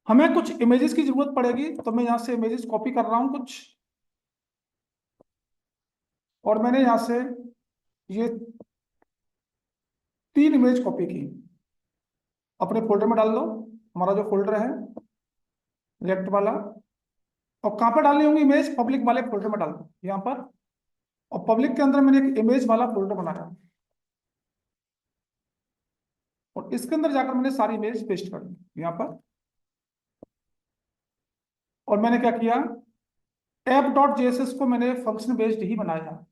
हमें कुछ इमेजेस की जरूरत पड़ेगी, तो मैं यहाँ से इमेजेस कॉपी कर रहा हूँ कुछ। और मैंने यहाँ से ये 3 इमेज कॉपी की, अपने फोल्डर में डाल दो। हमारा जो फोल्डर है रिएक्ट वाला, और कहाँ पर डालनी होंगी इमेज? पब्लिक वाले फोल्डर में डाल दो यहाँ पर। और पब्लिक के अंदर मैंने एक इमेज वाला फोल्डर बनाया, और इसके अंदर जाकर मैंने सारी इमेज पेस्ट कर दी यहाँ पर। और मैंने क्या किया, app.jss को मैंने फंक्शन बेस्ड ही बनाया।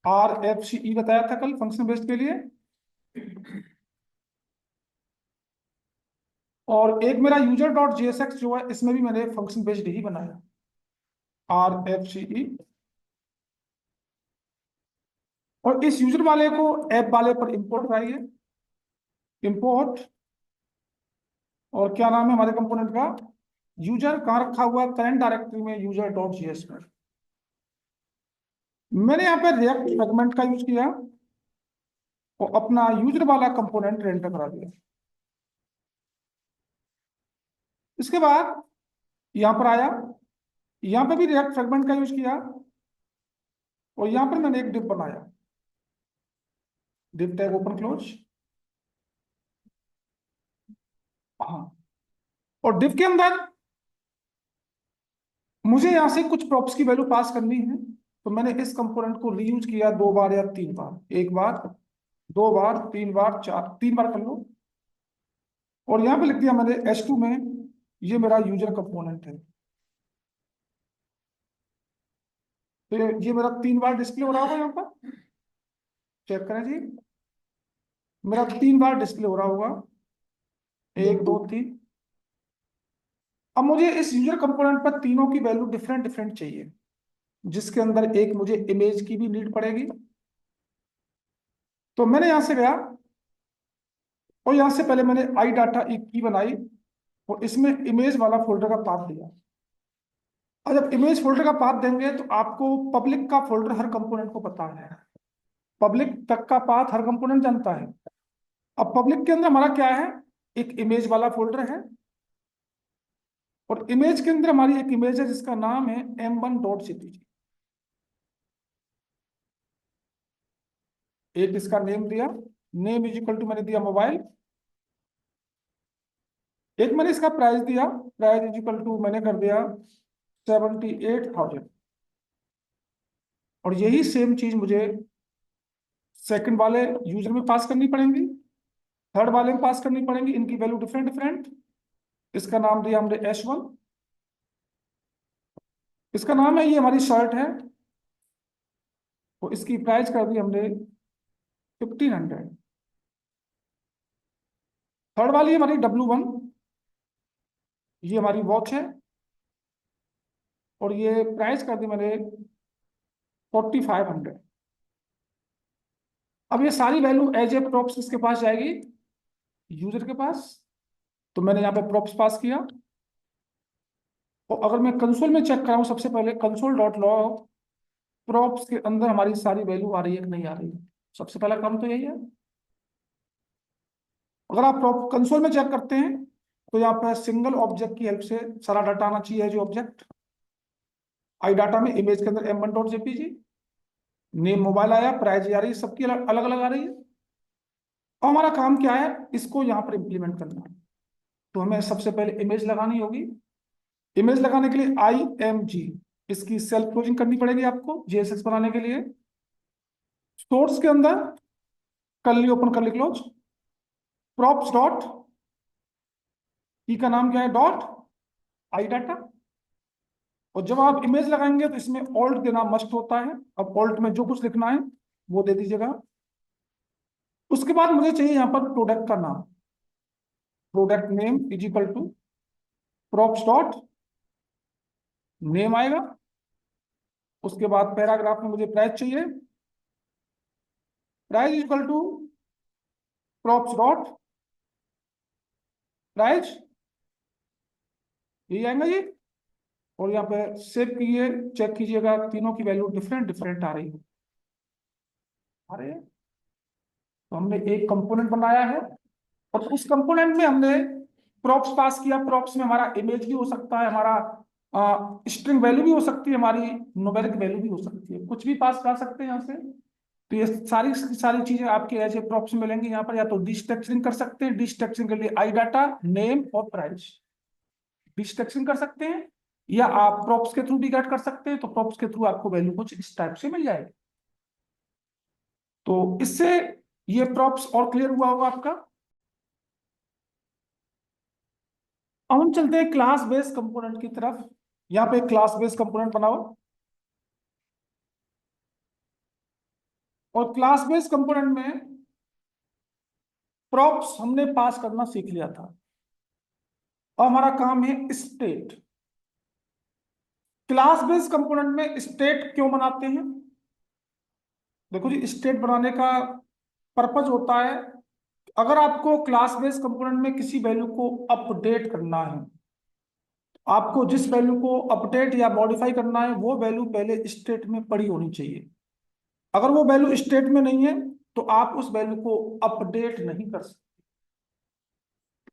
RFCE बताया था कल फंक्शन बेस्ड के लिए। और एक मेरा user.jsx जो है, इसमें भी मैंने फंक्शन बेस्ड ही बनाया, RFCE। और इस यूजर वाले को ऐप वाले पर इंपोर्ट कराइए, इंपोर्ट। और क्या नाम है हमारे कंपोनेंट का? यूजर। कहाँ रखा हुआ? करंट डायरेक्टरी में user.js में। मैंने यहाँ पे रिएक्ट फ्रेगमेंट का यूज किया और अपना यूजर वाला कंपोनेंट रेंडर करा दिया। इसके बाद यहाँ पर आया, यहाँ पे भी रिएक्ट फ्रेगमेंट का यूज किया, और यहाँ पर मैंने एक डिव बनाया, डिव टैग ओपन क्लोज। हाँ। और डिव के अंदर मुझे यहाँ से कुछ प्रॉप्स की वैल्यू पास करनी है, तो मैंने इस कंपोनेंट को रीयूज किया 2 बार या 3 बार। 1 बार, 2 बार, 3 बार, 3 बार कर लो। और यहाँ पे लिख दिया मैंने H2 में, ये मेरा यूजर कंपोनेंट है। तो ये मेरा 3 बार डिस्प्ले हो रहा होगा यहाँ पर, चेक करें जी। मेरा 3 बार डिस्प्ले हो रहा होगा, 1 2 3। अब मुझे इस यूजर कंपोनेंट पर तीनों की वैल्यू डिफरेंट डिफरेंट चाहिए, जिसके अंदर एक मुझे इमेज की भी नीड पड़ेगी। तो मैंने यहां से गया, और यहां से पहले मैंने आई डाटा एक की बनाई, और इसमें इमेज वाला फोल्डर का पाथ दिया। और जब इमेज फोल्डर का पाथ देंगे, तो आपको पब्लिक का फोल्डर हर कंपोनेंट को पता है, पब्लिक तक का पाथ हर कंपोनेंट जानता है। अब पब्लिक के अंदर हमारा क्या है? एक इमेज वाला फोल्डर है, और इमेज के अंदर हमारी एक इमेज है जिसका नाम है m1.cpg। एक इसका नेम दिया, नेम इज इक्वल टू मैंने दिया मोबाइल। एक मैंने इसका प्राइस दिया, प्राइस इज इक्वल टू मैंने कर दिया 78,000। और यही सेम चीज मुझे सेकंड वाले यूजर में पास करनी पड़ेंगी, थर्ड वाले में पास करनी पड़ेंगी। इनकी वैल्यू डिफरेंट डिफरेंट। इसका नाम दिया हमने S1। इसका नाम है, ये हमारी शर्ट है, तो इसकी प्राइस कर दी हमने 1500। थर्ड वाली हमारी W1, ये हमारी वॉच है, और ये प्राइस कर दी मैंने 4500। अब ये सारी वैल्यू एज ए प्रॉप्स किसके पास जाएगी? यूजर के पास। तो मैंने यहाँ पे प्रॉप्स पास किया। और अगर मैं कंसोल में चेक कराऊं, सबसे पहले console.log प्रॉप्स के अंदर हमारी सारी वैल्यू आ रही है कि नहीं आ रही है, सबसे पहला काम तो यही है। अगर आप प्रॉप कंसोल में चेक करते हैं, तो यहाँ पर सिंगल ऑब्जेक्ट की हेल्प से सारा डाटा आना चाहिए, जो ऑब्जेक्ट आई डाटा में इमेज के अंदर m1.jpg, नेम मोबाइल आया, प्राइस आ रही है, सबकी अलग अलग आ रही है। और हमारा काम क्या है? इसको यहाँ पर इंप्लीमेंट करना है। तो हमें सबसे पहले इमेज लगानी होगी। इमेज लगाने के लिए IMG, इसकी सेल्फ क्लोजिंग करनी पड़ेगी आपको JSX बनाने के लिए। सोर्स के अंदर curly open curly close, props dot E का नाम क्या है? Dot I data. और जब आप इमेज लगाएंगे, तो इसमें ऑल्ट देना मस्ट होता है। अब ऑल्ट में जो कुछ लिखना है वो दे दीजिएगा। उसके बाद मुझे चाहिए यहाँ पर प्रोडक्ट का नाम, product name is equal to props dot name आएगा। उसके बाद पैराग्राफ में मुझे प्राइस चाहिए, price is equal to props dot price, यही आएगा ये। और यहाँ पे सेव कीजिए, चेक कीजिएगा तीनों की वैल्यू डिफरेंट डिफरेंट आ रही है। अरे, तो हमने एक कंपोनेंट बनाया है, और उस कंपोनेंट में हमने प्रॉप्स पास किया। प्रॉप्स में हमारा इमेज भी हो सकता है, हमारा स्ट्रिंग वैल्यू भी हो सकती है, हमारी न्यूमेरिक वैल्यू भी हो सकती है, कुछ भी पास कर सकते हैं यहाँ से। तो ये सारी सारी चीजें आपके एज ए प्रॉप्स में मिलेंगी यहाँ पर। या तो डिस्ट्रक्चरिंग कर सकते हैं, डिस्ट्रक्चरिंग के लिए आई डाटा, नेम और प्राइस डिस्ट्रक्चरिंग कर सकते हैं, या आप प्रॉप्स के थ्रू भी गेट कर सकते हैं। तो प्रॉप्स के थ्रू आपको वैल्यू कुछ इस टाइप से मिल जाएगी। तो इससे ये प्रॉप्स और क्लियर हुआ होगा आपका। अब हम चलते हैं क्लास बेस्ड कंपोनेंट की तरफ। यहाँ पे क्लास बेस्ड कंपोनेंट बनाओ, और क्लास बेस्ड कंपोनेंट में प्रॉप्स हमने पास करना सीख लिया था। अब हमारा काम है स्टेट। क्लास बेस्ड कंपोनेंट में स्टेट क्यों बनाते हैं? देखो जी, स्टेट बनाने का पर्पज होता है, अगर आपको क्लास बेस्ड कंपोनेंट में किसी वैल्यू को अपडेट करना है, आपको जिस वैल्यू को अपडेट या मॉडिफाई करना है वो वैल्यू पहले स्टेट में पड़ी होनी चाहिए। अगर वो वैल्यू स्टेट में नहीं है तो आप उस वैल्यू को अपडेट नहीं कर सकते।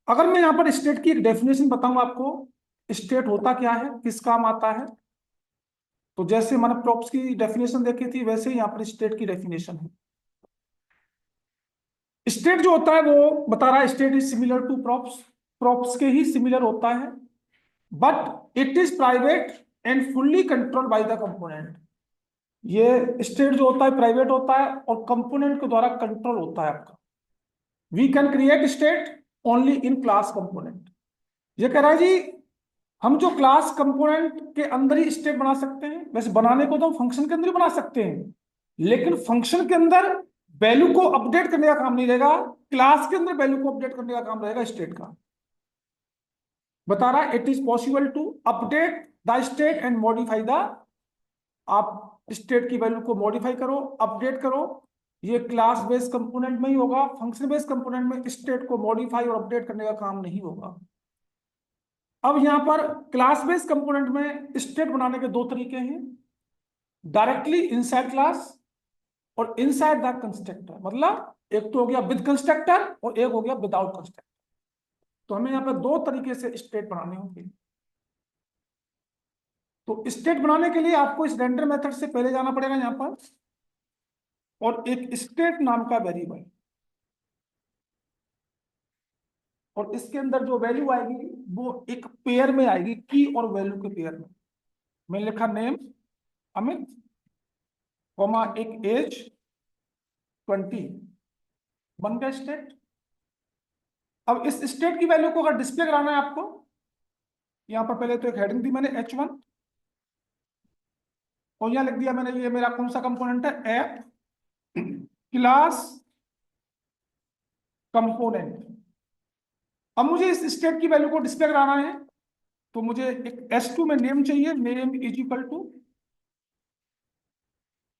अगर मैं यहाँ पर स्टेट की एक डेफिनेशन बताऊं आपको, स्टेट होता क्या है, किस काम आता है, तो जैसे मैंने प्रॉप्स की डेफिनेशन देखी थी वैसे ही यहाँ पर स्टेट की डेफिनेशन है। स्टेट जो होता है वो बता रहा है state is similar to props, props के ही सिमिलर होता है, but it is private and fully controlled by the component. ये स्टेट जो होता है प्राइवेट होता है और कंपोनेंट के द्वारा कंट्रोल होता है आपका। We can create state only in class component. ये कह रहा है जी, हम जो क्लास कंपोनेंट के अंदर ही स्टेट बना सकते हैं। वैसे बनाने को तो हम फंक्शन के अंदर ही बना सकते हैं, लेकिन फंक्शन के अंदर वैल्यू को अपडेट करने का काम नहीं रहेगा, क्लास के अंदर वैल्यू को अपडेट करने का काम रहेगा स्टेट का। बता रहा है it is possible to update the state and modify the, आप स्टेट की वैल्यू को मॉडिफाई करो, अपडेट करो। ये क्लास बेस्ड कंपोनेंट में ही होगा, फंक्शन बेस्ड कंपोनेंट में स्टेट को मॉडिफाई और अपडेट करने का काम नहीं होगा। अब यहां पर क्लास बेस्ड कंपोनेंट में स्टेट बनाने के दो तरीके हैं, डायरेक्टली इनसाइड क्लास और इनसाइड द कंस्ट्रक्टर। मतलब एक तो हो गया विद कंस्ट्रक्टर और एक हो गया विदाउट कंस्ट्रक्टर। तो हमें यहाँ पर दो तरीके से स्टेट बनाने होंगे। तो स्टेट बनाने के लिए आपको इस रेंडर मेथड से पहले जाना पड़ेगा यहाँ पर, और एक स्टेट नाम का वेरिएबल, और इसके अंदर जो वैल्यू आएगी वो एक पेयर में आएगी, की और वैल्यू के पेयर में। मैंने लिखा नेम अमित, कॉमा एक एज 20, बन गया स्टेट। अब इस स्टेट की वैल्यू को अगर डिस्प्ले कराना है आपको, यहां पर पहले तो एक हेडिंग दी मैंने H1, और यहां लिख दिया मैंने ये मेरा कौन सा कंपोनेंट है, ऐप क्लास कंपोनेंट। अब मुझे इस स्टेट की वैल्यू को डिस्प्ले कराना है, तो मुझे एक S2 में नेम चाहिए, नेम इज इक्वल टू।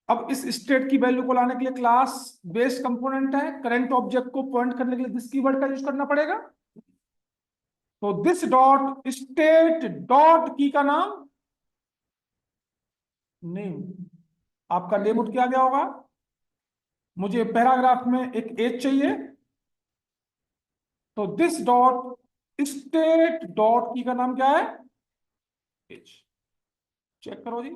अब इस स्टेट की वैल्यू को लाने के लिए क्लास बेस्ड कंपोनेंट है, करंट ऑब्जेक्ट को पॉइंट करने के लिए दिस कीवर्ड का यूज करना पड़ेगा। तो this dot state dot key का नाम नेम, आपका नेम उठ के आ गया होगा। मुझे पैराग्राफ में एक एज चाहिए, तो this dot state dot key का नाम क्या है, एज। चेक करो जी,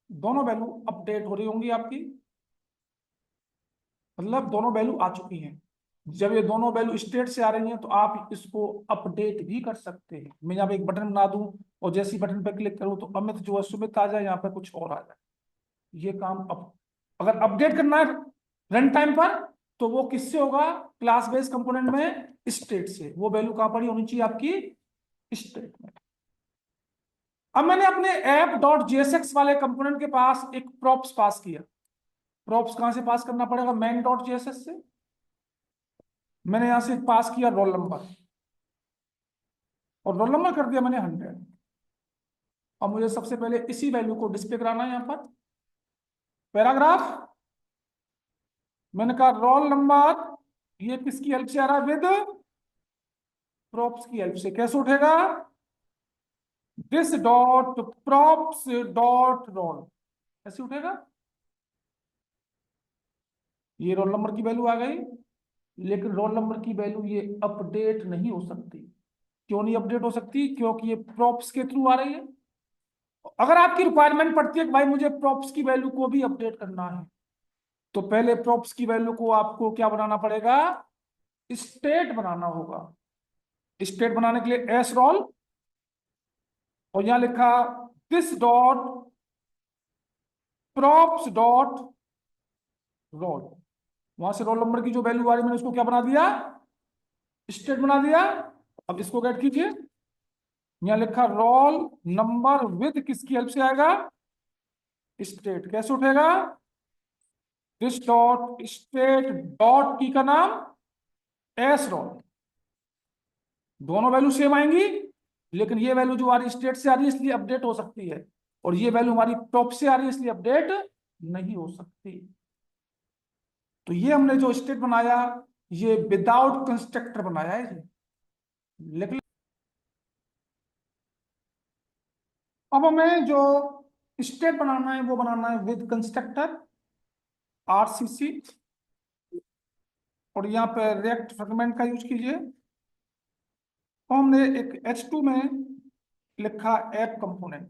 दोनों वैल्यू अपडेट हो रही होंगी आपकी, मतलब दोनों वैल्यू आ चुकी हैं। जब ये दोनों वैल्यू स्टेट से आ रही हैं तो आप इसको अपडेट भी कर सकते हैं। मैं यहाँ पे एक बटन बना दूं और जैसे ही बटन पर क्लिक करूं तो अमित जो है सुमित आ जाए, यहाँ पे कुछ और आ जाए। ये काम अब अगर अपडेट करना है रन टाइम पर तो वो किससे होगा, क्लास बेस्ड कंपोनेंट में स्टेट से। वो वैल्यू कहां पड़ी होनी चाहिए आपकी, स्टेट में। अब मैंने अपने ऐप डॉट जेएसएक्स वाले कंपोनेंट के पास एक प्रॉप्स पास किया। प्रॉप्स कहां से पास करना पड़ेगा, मैन डॉट जेएसएस से। मैंने यहां से पास किया रोल नंबर, और रोल नंबर कर दिया मैंने 100। अब मुझे सबसे पहले इसी वैल्यू को डिस्प्ले कराना है यहाँ पर, पैराग्राफ। मैंने कहा रोल नंबर, ये किसकी हेल्प से आ रहा है, विद प्रॉप्स की हेल्प से। कैसे उठेगा, this dot props dot roll, ऐसे उठेगा। ये रोल नंबर की वैल्यू आ गई, लेकिन रोल नंबर की वैल्यू ये अपडेट नहीं हो सकती। क्यों नहीं अपडेट हो सकती? क्योंकि ये प्रॉप्स के थ्रू आ रही है। अगर आपकी रिक्वायरमेंट पड़ती है कि भाई मुझे प्रॉप्स की वैल्यू को भी अपडेट करना है, तो पहले प्रॉप्स की वैल्यू को आपको क्या बनाना पड़ेगा? स्टेट बनाना होगा। स्टेट बनाने के लिए एस रोल, और यहां लिखा this dot props dot roll. वहां से रोल नंबर की जो वैल्यू आ रही मैंने उसको क्या बना दिया? स्टेट बना दिया। अब इसको गेट कीजिए। यहां लिखा रोल नंबर विद किसकी हेल्प से आएगा? स्टेट। कैसे उठेगा? This dot state dot key का नाम एस रोल। दोनों वैल्यू सेम आएंगी, लेकिन ये वैल्यू जो आ रही स्टेट से आ रही है इसलिए अपडेट हो सकती है, और ये वैल्यू हमारी टॉप से आ रही है इसलिए अपडेट नहीं हो सकती। तो ये हमने जो स्टेट बनाया ये विदाउट कंस्ट्रक्टर बनाया है जी। लेकिन अब हमें जो स्टेट बनाना है वो बनाना है विद कंस्ट्रक्टर आरसीसी, और यहाँ पे रिएक्ट फ्रेगमेंट का यूज कीजिए। तो हमने एक H2 में लिखा ऐप कंपोनेंट,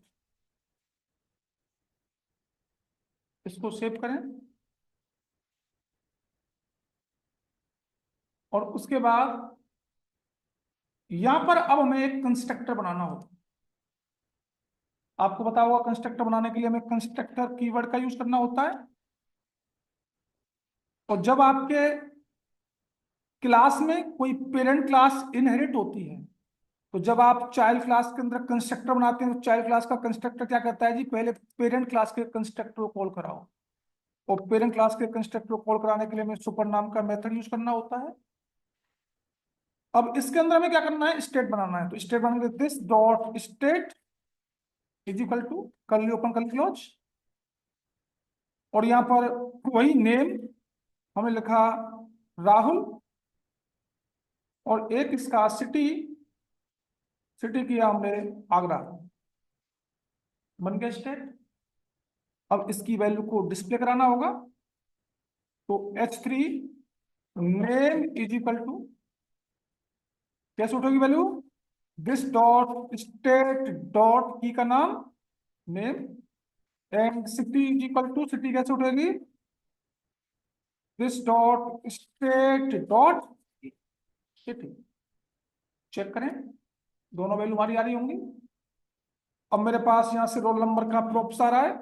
इसको सेव करें। और उसके बाद यहां पर अब हमें एक कंस्ट्रक्टर बनाना होगा। आपको पता होगा कंस्ट्रक्टर बनाने के लिए हमें कंस्ट्रक्टर कीवर्ड का यूज करना होता है। और जब आपके क्लास में कोई पेरेंट क्लास इनहेरिट होती है, तो जब आप चाइल्ड क्लास के अंदर कंस्ट्रक्टर बनाते हैं तो चाइल्ड क्लास का कंस्ट्रक्टर क्या करता है जी? पहले पेरेंट क्लास के कंस्ट्रक्टर को कॉल कराओ, और पेरेंट क्लास के कंस्ट्रक्टर को कॉल कराने के लिए हमें सुपर नाम का मेथड यूज करना होता है। अब इसके अंदर हमें क्या करना है? स्टेट बनाना है। तो स्टेट बनाने के लिए this dot state is equal to curly open curly close, और यहां पर वही नेम हमने लिखा राहुल, और एक इसका सिटी, सिटी किया हमने आगरा। बन गया स्टेट। अब इसकी वैल्यू को डिस्प्ले कराना होगा। तो H3 name is equal to, कैसे उठेगी value? This dot state dot key का नाम name, and city is equal to, city कैसे उठेगी? This dot state dot city. Check करें, दोनों वैल्यू हमारी आ रही होंगी। अब मेरे पास यहां से रोल नंबर का प्रॉप्स आ रहा है,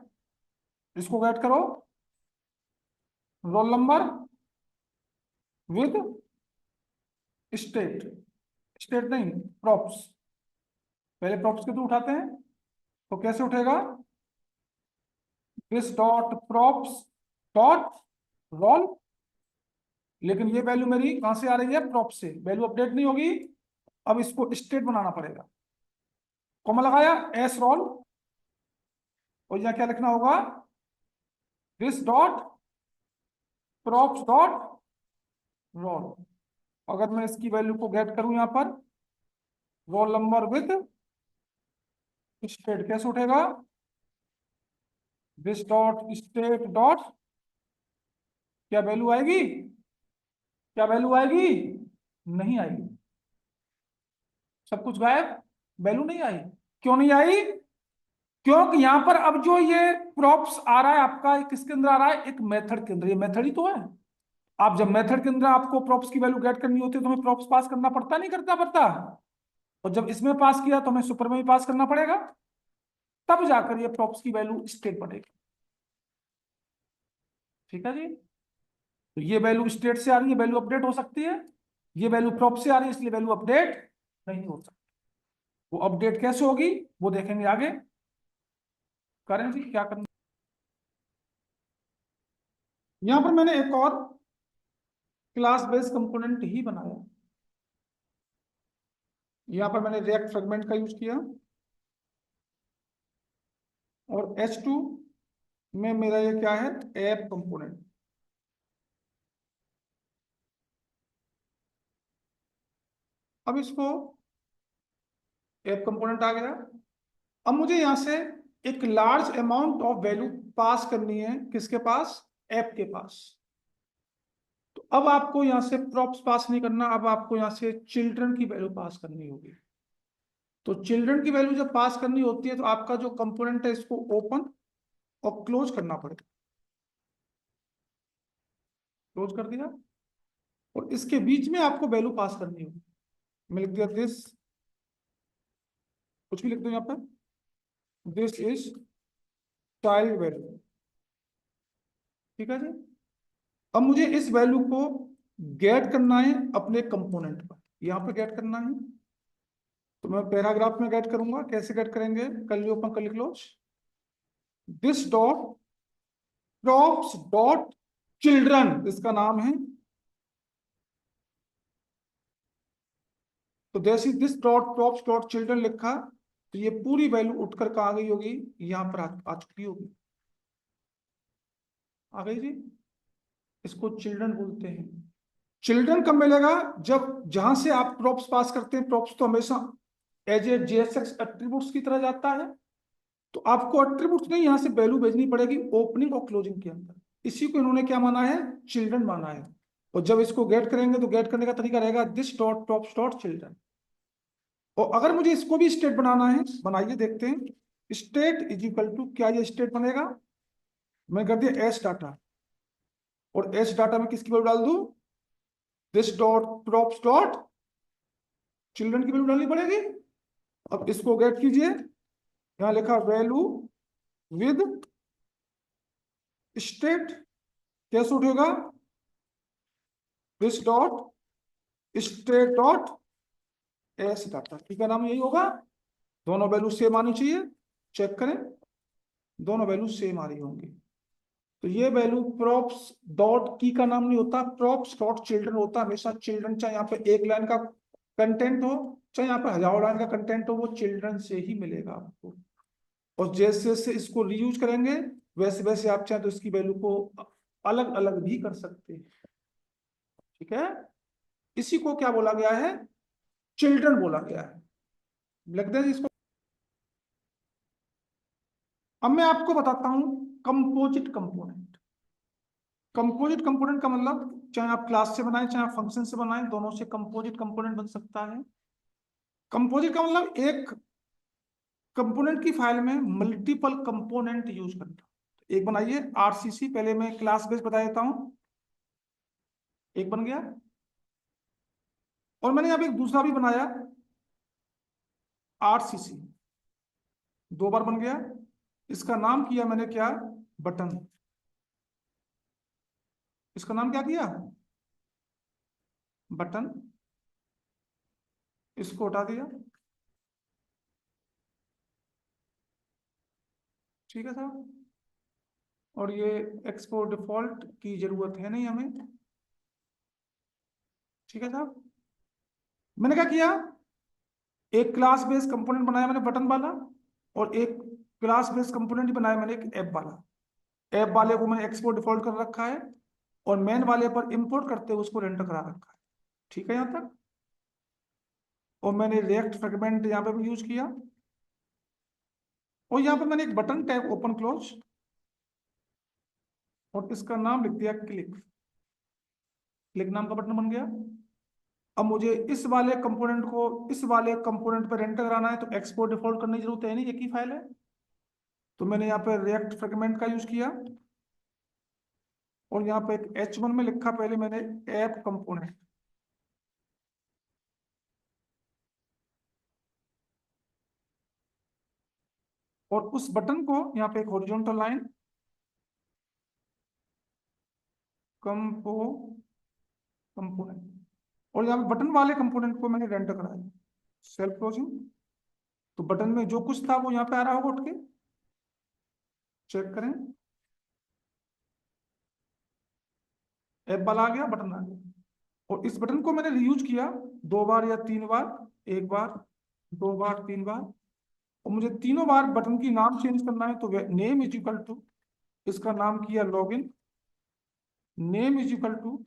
इसको गेट करो। Roll number with state, state नहीं प्रॉप्स, पहले प्रॉप्स के थ्रू उठाते हैं। तो कैसे उठेगा? This dot props dot roll, लेकिन ये वैल्यू मेरी कहां से आ रही है? प्रॉप से। वैल्यू अपडेट नहीं होगी। अब इसको स्टेट बनाना पड़ेगा। कॉमा लगाया एस रोल, और यहां क्या लिखना होगा? This dot props dot roll. अगर मैं इसकी वैल्यू को गेट करूं यहां पर, रोल नंबर विद स्टेट, कैसे उठेगा? दिस डॉट स्टेट डॉट, क्या वैल्यू आएगी? क्या वैल्यू आएगी? नहीं आएगी। सब कुछ गायब, वैल्यू नहीं आई। क्यों नहीं आई? क्योंकि यहां पर अब जो ये प्रॉप्स आ रहा है आपका, किसके अंदर आ रहा है? एक मेथड के अंदर। ये मेथड ही तो है। आप जब मेथड के अंदर आपको प्रॉप्स की वैल्यू गेट करनी होती है तो हमें प्रॉप्स पास करना पड़ता नहीं करता पड़ता? और जब इसमें पास किया तो हमें सुपर में भी पास करना पड़ेगा, तब जाकर ये प्रॉप्स की वैल्यू स्टेट बनेगी। ठीक है जी। तो ये वैल्यू स्टेट से आ रही है, वैल्यू अपडेट हो सकती है। ये वैल्यू प्रॉप से आ रही है इसलिए वैल्यू अपडेट नहीं हो सकती। वो अपडेट कैसे होगी वो देखेंगे आगे। करें जी, क्या करना। यहां पर मैंने एक और क्लास बेस्ड कंपोनेंट ही बनाया। यहां पर मैंने रिएक्ट फ्रेगमेंट का यूज किया, और H2 में मेरा ये क्या है? App component. अब इसको ऐप कंपोनेंट आ गया। अब मुझे यहां से एक large amount of value pass करनी है, किसके पास? ऐप के पास। तो अब आपको यहाँ से प्रॉप्स पास नहीं करना, अब आपको यहाँ से चिल्ड्रन की वैल्यू पास करनी होगी। तो चिल्ड्रन की वैल्यू जब पास करनी होती है तो आपका जो कंपोनेंट है इसको ओपन और क्लोज करना पड़ेगा। क्लोज कर दिया, और इसके बीच में आपको वैल्यू पास करनी होगी। मैं लिख दिया दिस, कुछ भी लिख दो यहाँ पर, दिस इज चाइल्ड वैल्यू। ठीक है जी। अब मुझे इस वैल्यू को गेट करना है अपने कंपोनेंट पर, यहाँ पे गेट करना है। तो मैं पैराग्राफ में गेट करूंगा। कैसे गेट करेंगे, curly open curly close, this dot props dot children इसका नाम है। तो जैसे this dot props dot children लिखा तो ये पूरी वैल्यू उठकर कहाँ गई होगी, यहाँ पर आ चुकी होगी। आ गई जी। इसको चिल्ड्रन बोलते हैं। चिल्ड्रन कब मिलेगा, जब जहां से आप प्रॉप्स पास करते हैं, प्रॉप्स तो हमेशा एज ए जेएसएक्स एट्रीब्यूट्स की तरह जाता है, तो आपको एट्रीब्यूट्स नहीं, यहां से वैल्यू भेजनी पड़ेगी ओपनिंग और क्लोजिंग के अंदर। इसी को इन्होंने क्या माना है, चिल्ड्रन माना है। और जब इसको गेट करेंगे तो गेट करने का तरीका रहेगा this dot props dot children. और अगर मुझे इसको भी स्टेट बनाना है, बनाइए देखते हैं। स्टेट इज इक्वल टू, क्या ये स्टेट बनेगा, मैं कर दिया एस डाटा, और एस डाटा में किसकी वैल्यू डाल दूं, this dot props dot children की वैल्यू डालनी पड़ेगी। अब इसको गेट कीजिए, यहां लिखा वैल्यू विद स्टेट, कैसे उठेगा, this dot state dot S data. ठीक है, नाम यही होगा। दोनों वैल्यू सेम आनी चाहिए, चेक करें, दोनों वैल्यू सेम आ रही होंगी। तो ये वैल्यू प्रॉप्स डॉट की का नाम नहीं होता, प्रॉप्स डॉट चिल्ड्रन होता है हमेशा। चिल्ड्रन चाहे यहाँ पे एक लाइन का कंटेंट हो, चाहे यहाँ पे हजारों लाइन का कंटेंट हो, वो चिल्ड्रन से ही मिलेगा आपको। और जैसे जैसे इसको रीयूज करेंगे वैसे वैसे आप चाहे तो इसकी वैल्यू को अलग अलग भी कर सकते हैं। ठीक है, इसी को क्या बोला गया है, चिल्ड्रन बोला गया है। लगता है इसको। अब मैं आपको बताता हूं कंपोजिट कंपोनेंट। कंपोजिट कंपोनेंट का मतलब, चाहे आप क्लास से बनाए चाहे आप फंक्शन से बनाए, दोनों से कंपोजिट कंपोनेंट बन सकता है। कंपोजिट का मतलब एक कंपोनेंट की फाइल में मल्टीपल कंपोनेंट यूज करना। एक बनाइए आरसीसी, पहले मैं क्लास बेस बता देता हूं। एक बन गया, और मैंने यहाँ पे एक दूसरा भी बनाया आरसीसी, दो बार बन गया। इसका नाम किया मैंने क्या, बटन। इसका नाम क्या किया, बटन। इसको हटा दिया। ठीक है साहब, और ये एक्सपोर्ट डिफॉल्ट की जरूरत है नहीं हमें। ठीक है साहब, मैंने क्या किया, एक क्लास बेस कंपोनेंट बनाया मैंने बटन वाला, और एक क्लास बेस कंपोनेंट बनाया मैंने एक ऐप वाला। ऐप वाले को मैंने एक्सपोर्ट डिफॉल्ट कर रखा है, और मेन वाले पर इंपोर्ट करते हुए उसको रेंडर करा रखा है। ठीक है यहाँ तक। और मैंने रिएक्ट फ्रेगमेंट यहाँ पे भी यूज किया, और यहाँ पे मैंने एक बटन टैग ओपन क्लोज, और इसका नाम लिख दिया क्लिक। क्लिक नाम का बटन बन गया। अब मुझे इस वाले कंपोनेंट को इस वाले कंपोनेंट पर रेंडर कराना है, तो एक्सपोर्ट डिफॉल्ट करने की जरूरत है नहीं, एक ही फाइल है। तो मैंने यहाँ पे रिएक्ट फ्रेगमेंट का यूज किया, और यहाँ पे एक H1 में लिखा पहले मैंने ऐप कंपोनेंट। और उस बटन को यहाँ पे एक हॉरिजॉन्टल लाइन कंपो कंपोनेंट, और यहाँ पे बटन वाले कंपोनेंट को मैंने रेंडर कराया सेल्फ क्लोजिंग। तो बटन में जो कुछ था वो यहाँ पे आ रहा होगा उठ के, चेक करें, ऐप वाला आ गया, बटन आ गया। और इस बटन को मैंने रीयूज किया दो बार या तीन बार, एक बार, दो बार, तीन बार। और मुझे तीनों बार बटन की नाम चेंज करना है, तो नेम इज इक्वल टू, इसका नाम किया login. Name is equal to,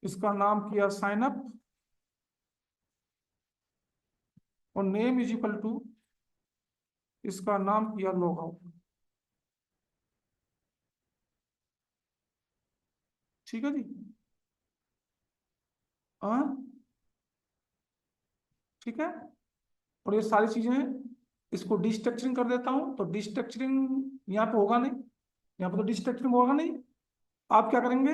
इसका नाम किया साइन अप। और नेम इज इक्वल टू, इसका नाम किया लॉग आउट। ठीक है जी। हाँ, ठीक है। और ये सारी चीजें, इसको डिस्ट्रक्चरिंग कर देता हूं, तो डिस्ट्रक्चरिंग यहाँ पे होगा नहीं, यहाँ पे तो डिस्ट्रक्चरिंग होगा नहीं। आप क्या करेंगे,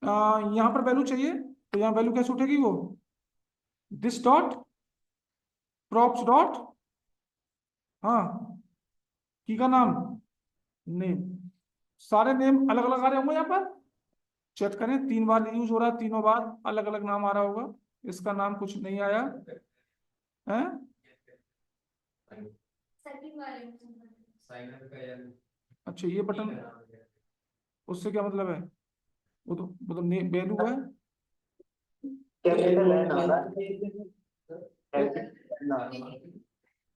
यहाँ पर वैल्यू चाहिए, तो यहाँ वैल्यू कैसे उठेगी, वो दिस डॉट प्रॉप्स डॉट, हाँ, की का नाम नेम, सारे नेम अलग अलग आ रहे होंगे यहाँ पर। चेक करें, 3 बार यूज हो रहा है, तीनों बार अलग अलग नाम आ रहा होगा, इसका नाम कुछ नहीं आया है। अच्छा, ये बटन, उससे क्या मतलब है, वो तो मतलब वैल्यू है। कैपिटल एन आ रहा है,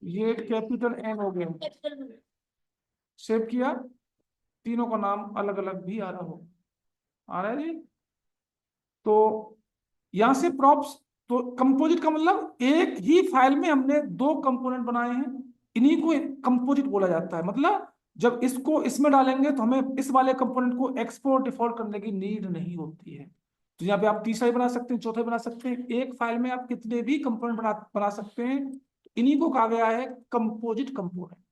ये कैपिटल एन हो गया, सेव किया, तीनों का नाम अलग अलग भी आ रहा हो, आ रहा है जी। तो यहां से प्रॉप्स, तो कंपोजिट का मतलब एक ही फाइल में हमने 2 कंपोनेंट बनाए हैं, इन्हीं को कंपोजिट बोला जाता है। मतलब जब इसको इसमें डालेंगे तो हमें इस वाले कंपोनेंट को एक्सपोर्ट डिफॉल्ट करने की नीड नहीं होती है। तो यहाँ पे आप तीसरा ही बना सकते हैं, चौथा भी बना सकते हैं, एक फाइल में आप कितने भी कंपोनेंट बना बना सकते हैं। इन्हीं को कहा गया है कंपोजिट कंपोनेंट।